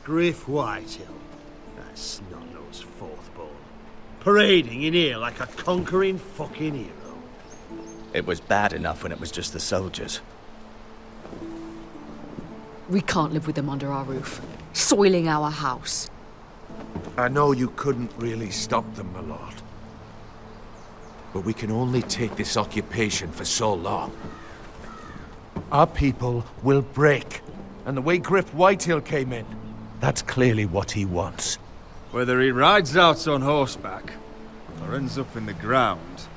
Griff Whitehill. That snot-nosed fourth-born. Parading in here like a conquering fucking hero. It was bad enough when it was just the soldiers. We can't live with them under our roof, soiling our house. I know you couldn't really stop them, my lord. But we can only take this occupation for so long. Our people will break. And the way Griff Whitehill came in, that's clearly what he wants. Whether he rides out on horseback, or ends up in the ground,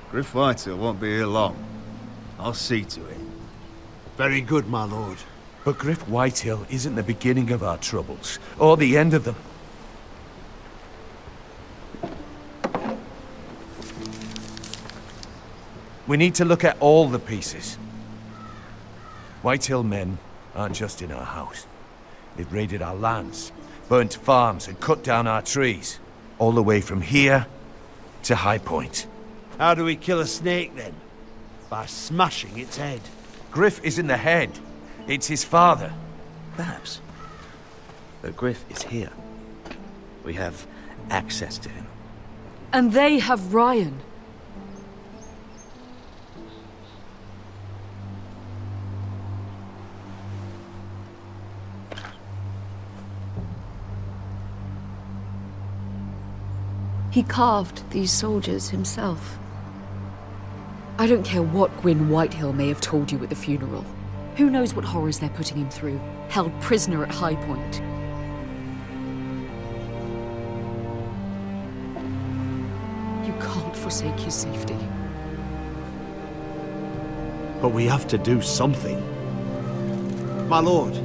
Griff Whitehill won't be here long. I'll see to it. Very good, my lord. But Griff Whitehill isn't the beginning of our troubles, or the end of them. We need to look at all the pieces. Whitehill men aren't just in our house. They've raided our lands, burnt farms and cut down our trees. All the way from here to High Point. How do we kill a snake, then? By smashing its head. Griff isn't the head. It's his father. Perhaps. But Griff is here. We have access to him. And they have Ryan. He carved these soldiers himself. I don't care what Gwyn Whitehill may have told you at the funeral. Who knows what horrors they're putting him through, held prisoner at High Point. You can't forsake his safety. But we have to do something. My lord,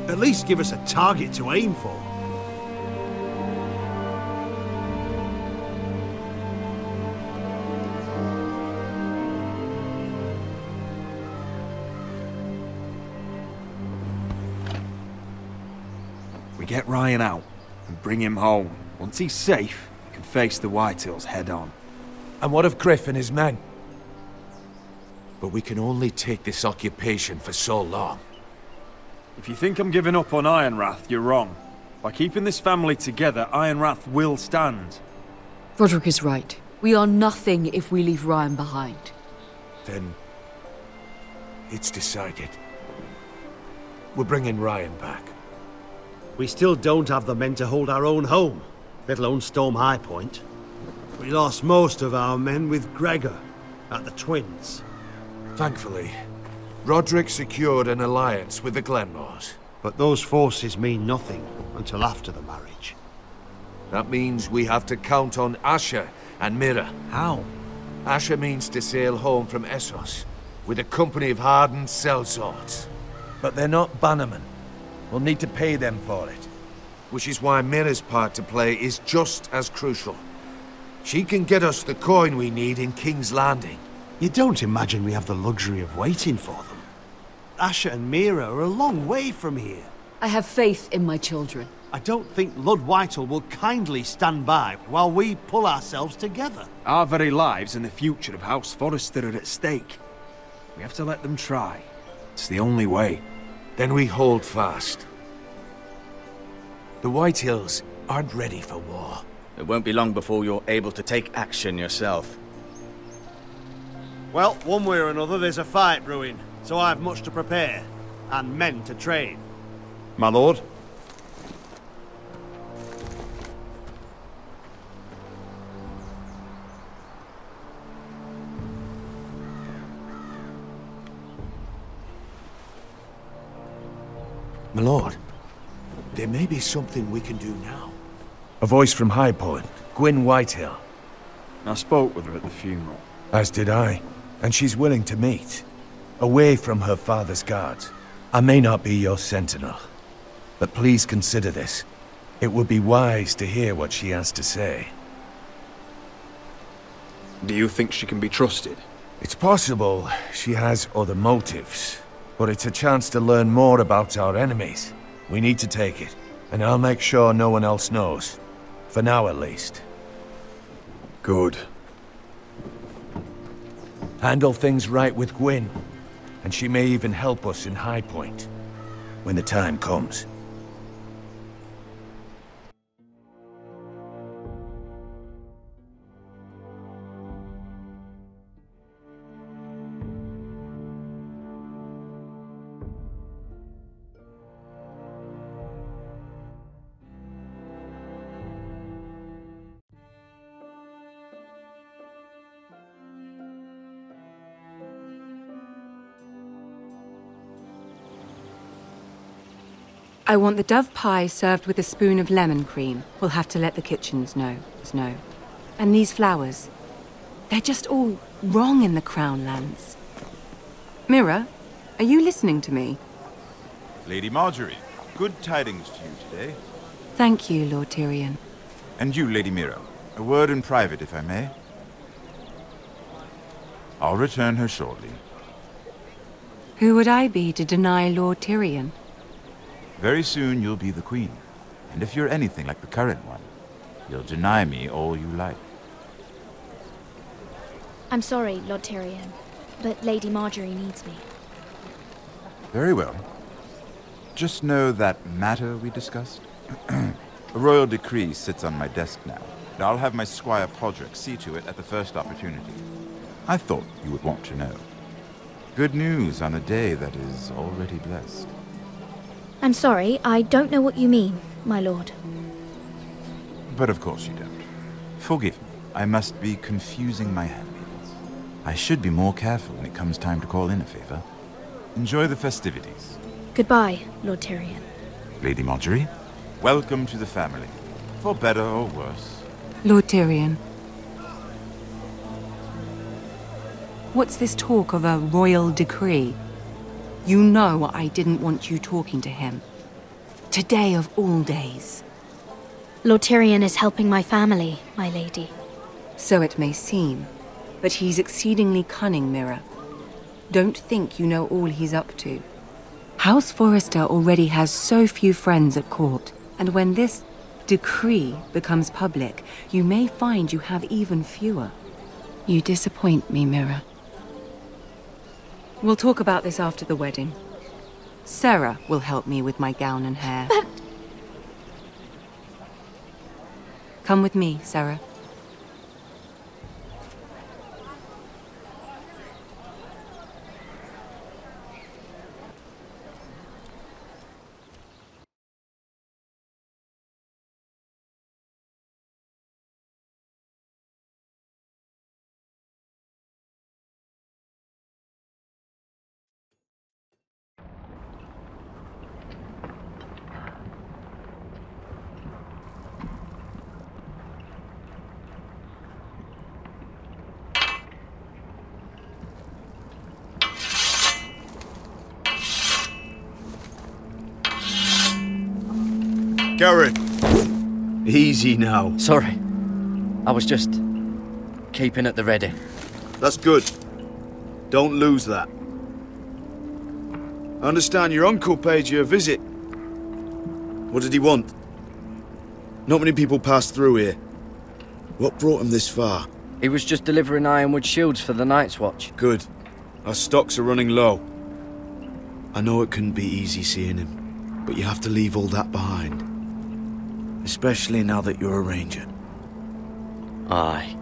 at least give us a target to aim for. We get Ryan out and bring him home. Once he's safe, we can face the Whitehills head on. And what of Griff and his men? But we can only take this occupation for so long. If you think I'm giving up on Ironrath, you're wrong. By keeping this family together, Ironrath will stand. Roderick is right. We are nothing if we leave Ryan behind. Then it's decided. We're bringing Ryan back. We still don't have the men to hold our own home, let alone storm High Point. We lost most of our men with Gregor at the Twins. Thankfully, Roderick secured an alliance with the Glenmores. But those forces mean nothing until after the marriage. That means we have to count on Asher and Mira. How? Asher means to sail home from Essos with a company of hardened sellswords. But they're not bannermen. We'll need to pay them for it. Which is why Mira's part to play is just as crucial. She can get us the coin we need in King's Landing. You don't imagine we have the luxury of waiting for them? Asher and Mira are a long way from here. I have faith in my children. I don't think Lord Whitehill will kindly stand by while we pull ourselves together. Our very lives and the future of House Forrester are at stake. We have to let them try. It's the only way. Then we hold fast. The Whitehills aren't ready for war. It won't be long before you're able to take action yourself. Well, one way or another, there's a fight brewing, so I have much to prepare, and men to train. My lord? My lord, there may be something we can do now. A voice from High Point, Gwyn Whitehill. I spoke with her at the funeral. As did I. And she's willing to meet. Away from her father's guards. I may not be your sentinel, but please consider this. It would be wise to hear what she has to say. Do you think she can be trusted? It's possible she has other motives, but it's a chance to learn more about our enemies. We need to take it, and I'll make sure no one else knows. For now, at least. Good. Handle things right with Gwyn, and she may even help us in High Point, when the time comes. I want the dove pie served with a spoon of lemon cream. We'll have to let the kitchens know. And these flowers. They're just all wrong in the Crown lands. Mira, are you listening to me? Lady Marjorie, good tidings to you today. Thank you, Lord Tyrion. And you, Lady Mira. A word in private, if I may. I'll return her shortly. Who would I be to deny Lord Tyrion? Very soon you'll be the queen. And if you're anything like the current one, you'll deny me all you like. I'm sorry, Lord Tyrion, but Lady Marjorie needs me. Very well. Just know that matter we discussed? A royal decree sits on my desk now, and I'll have my squire Podrick see to it at the first opportunity. I thought you would want to know. Good news on a day that is already blessed. I'm sorry, I don't know what you mean, my lord. But of course you don't. Forgive me, I must be confusing my handmaidens. I should be more careful when it comes time to call in a favor. Enjoy the festivities. Goodbye, Lord Tyrion. Lady Marjorie, welcome to the family, for better or worse. Lord Tyrion. What's this talk of a royal decree? You know I didn't want you talking to him. Today of all days. Lord Tyrion is helping my family, my lady. So it may seem, but he's exceedingly cunning, Mira. Don't think you know all he's up to. House Forrester already has so few friends at court, and when this decree becomes public, you may find you have even fewer. You disappoint me, Mira. We'll talk about this after the wedding. Sarah will help me with my gown and hair. But... Come with me, Sarah. Garrett! Easy now. Sorry. I was just keeping at the ready. That's good. Don't lose that. I understand your uncle paid you a visit. What did he want? Not many people pass through here. What brought him this far? He was just delivering ironwood shields for the Night's Watch. Good. Our stocks are running low. I know it couldn't be easy seeing him, but you have to leave all that behind. Especially now that you're a ranger. Aye.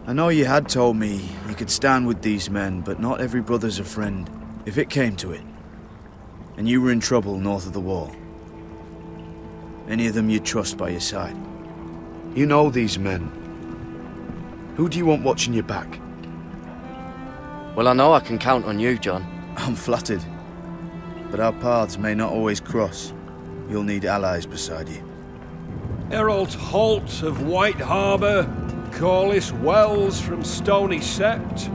I know you had told me you could stand with these men, but not every brother's a friend, if it came to it. And you were in trouble north of the wall. Any of them you'd trust by your side. You know these men. Who do you want watching your back? Well, I know I can count on you, John. I'm flattered. But our paths may not always cross. You'll need allies beside you. Errol Holt of White Harbour, Corliss Wells from Stony Sept.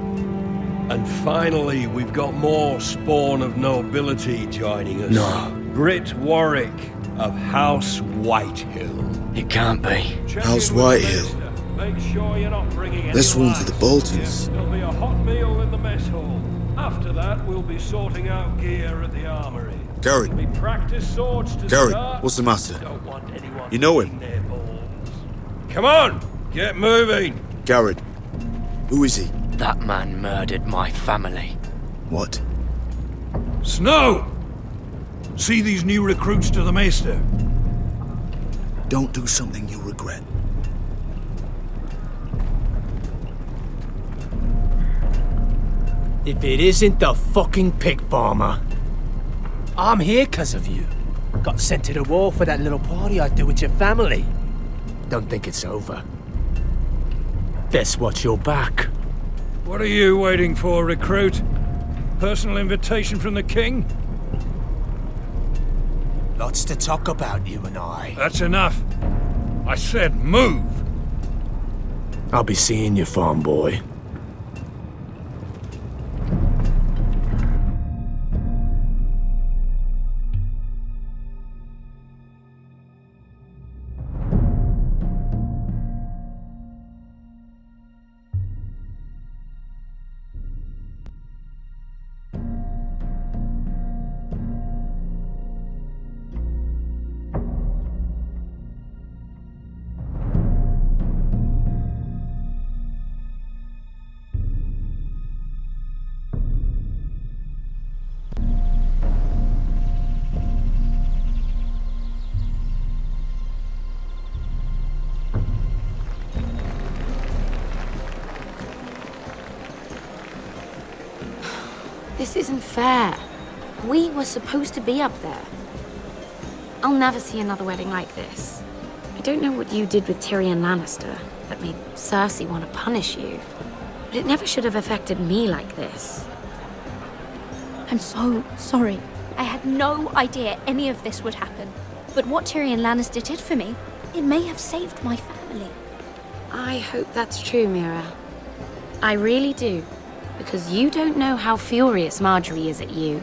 And finally, we've got more spawn of nobility joining us. No. Britt Warwick of House Whitehill. It can't be. House Whitehill. Make sure you're not bringing any This one's for the lights. Boltons. There'll be a hot meal in the mess hall. After that, we'll be sorting out gear at the armory. Gary. We practice swords to Gary, start. what's the matter? Don't want anyone You know him? eating their balls. Come on, get moving. Garrett. Who is he? That man murdered my family. What? Snow! See these new recruits to the Maester? Don't do something you'll regret. If it isn't the fucking pig farmer. I'm here 'cause of you. Got sent to the war for that little party I do with your family. Don't think it's over. Guess what's your back? What are you waiting for, recruit? Personal invitation from the king? Lots to talk about, you and I. That's enough. I said move. I'll be seeing you, farm boy. This isn't fair. We were supposed to be up there. I'll never see another wedding like this. I don't know what you did with Tyrion Lannister that made Cersei want to punish you, but it never should have affected me like this. I'm so sorry. I had no idea any of this would happen. But what Tyrion Lannister did for me, it may have saved my family. I hope that's true, Mira. I really do. Because you don't know how furious Marjorie is at you.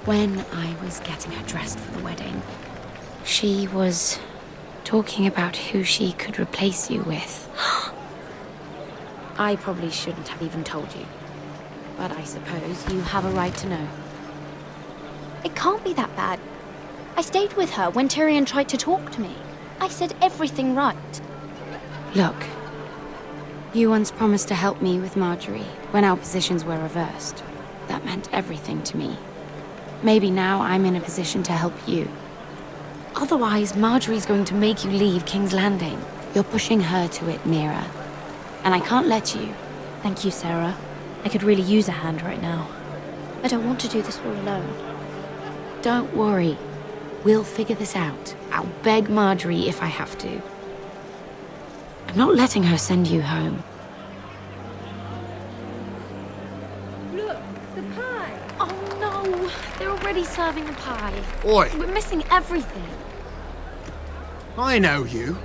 When I was getting her dressed for the wedding, she was talking about who she could replace you with. I probably shouldn't have even told you. But I suppose you have a right to know. It can't be that bad. I stayed with her when Tyrion tried to talk to me. I said everything right. Look. You once promised to help me with Marjorie when our positions were reversed. That meant everything to me. Maybe now I'm in a position to help you. Otherwise, Marjorie's going to make you leave King's Landing. You're pushing her to it, Mira. And I can't let you. Thank you, Sarah. I could really use a hand right now. I don't want to do this all alone. Don't worry. We'll figure this out. I'll beg Marjorie if I have to. I'm not letting her send you home. Look, the pie! Oh no! They're already serving the pie. Oi! We're missing everything. I know you.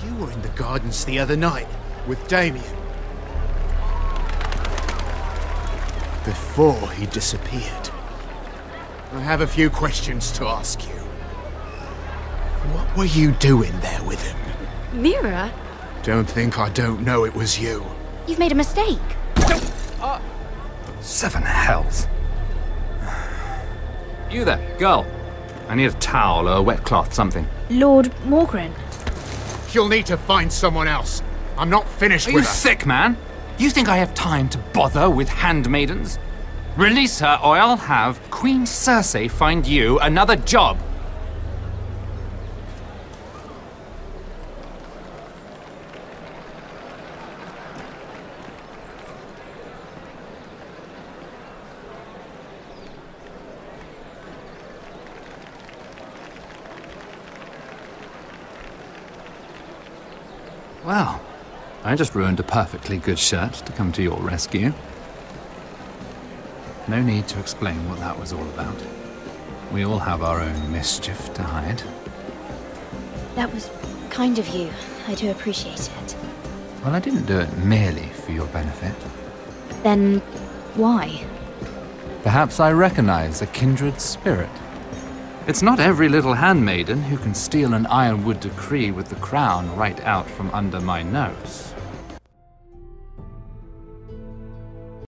You were in the gardens the other night with Damien. Before he disappeared. I have a few questions to ask you. What were you doing there with him? Mira? Don't think I don't know it was you. You've made a mistake. Seven hells. You there, girl. I need a towel or a wet cloth, something. Lord Morgren. You'll need to find someone else. I'm not finished Are with you her. sick, man? You think I have time to bother with handmaidens? Release her or I'll have Queen Cersei find you another job. Well, I just ruined a perfectly good shirt to come to your rescue. No need to explain what that was all about. We all have our own mischief to hide. That was kind of you. I do appreciate it. Well, I didn't do it merely for your benefit. Then why? Perhaps I recognize a kindred spirit. It's not every little handmaiden who can steal an ironwood decree with the crown right out from under my nose.